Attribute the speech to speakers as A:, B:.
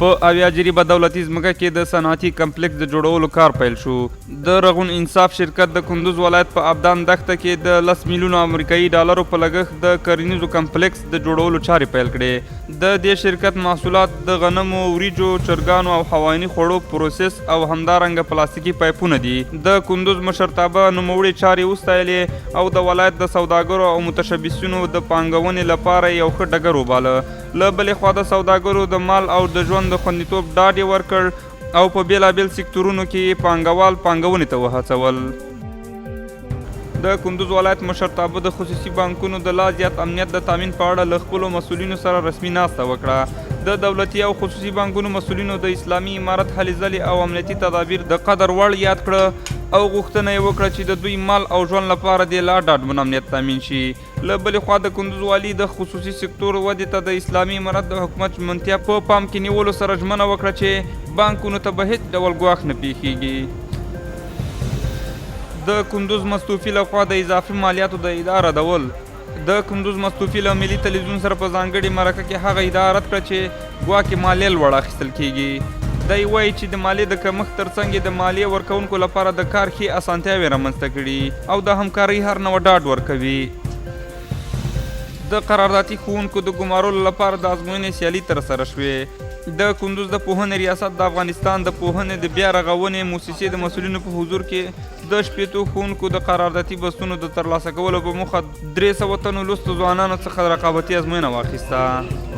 A: په 80 جریبه دولتي ځمکه کې د صنعتي کمپلیکس د جوړولو کار پیل شو. د رغون انصاف شرکت د کندوز ولایت په ابدان دښته کې د 10 میلیونو امریکایي ډالرو په لګښت د کرنیزو کمپلیکس د جوړولو چارې پیل کړې. د دې شرکت محصولات د غنمو، وریجو، چرګانو او حیواني خوړو پروسس او همدارنګه پلاستیکي پایپونه دي. د کندوز مشرتابه نوموړي چارې وستایلې او د ولایت د سوداګرو او متشبثینو د پانګونې لپاره یو ښه ډګر وباله. له بلې خوا د سوداګرو د مال او د ژوند د خوندیتوب ډاډ یې ورکړ او په بیلابیل سکتورونو کې پانګوال پانګونې ته وهڅول. د کندوز ولایت مشرتابه د خصوصي بانکونو د لا زیات امنیت د تامین په اړه له خپلو مسؤلینو سره رسمي ناسته وکړه. د دولتي او خصوصي بانکونو مسؤلینو د اسلامي امارت هلې ځلې او امنیتي تدابیر د قدر وړ یاد کړه او غوښتنه یې وکړه چې د دوی مال او ژوند لپاره د لا ډاډمن امنیت تامین شي. له بلې خوا د کندوز والي د خصوصي سکتور ودې ته د اسلامي امارت د حکومت ژمنتیا په پام کې نیولو سره ژمنه وکړه چې بانکونو ته به هیڅ ډول ګواښ نه پیښیږي. د کندوز مستوفي لخوا د اضافي مالیاتو د اداره ډول د کندوز مستوفي له ملي تلویزیون سره په ځانګړې مرکه کې هغه ادعا رد کړه چې ګواکې مالیه لوړه اخیستل کیږي. دی وایي چې د مالیې د کمښت ترڅنګ د مالیې ورکوونکو لپاره د کار ښې اسانتیاوې رامنځته کړي او د همکارۍ هر نوع ډاډ ورکوي. د قراردادي ښوونکو د ګمارلو لپاره د ازموینې سیالي ترسره شوې. د کندوز د پوهنې ریاست د افغانستان د پوهنې د بیا رغونې موسسې د مسؤلینو په حضور کې د 80 ښوونکو د قراردادي بستونو د ترلاسه کولو په موخه 300 تنو لوستو ځوانانو څخه رقابتي ازموینه واخیسته.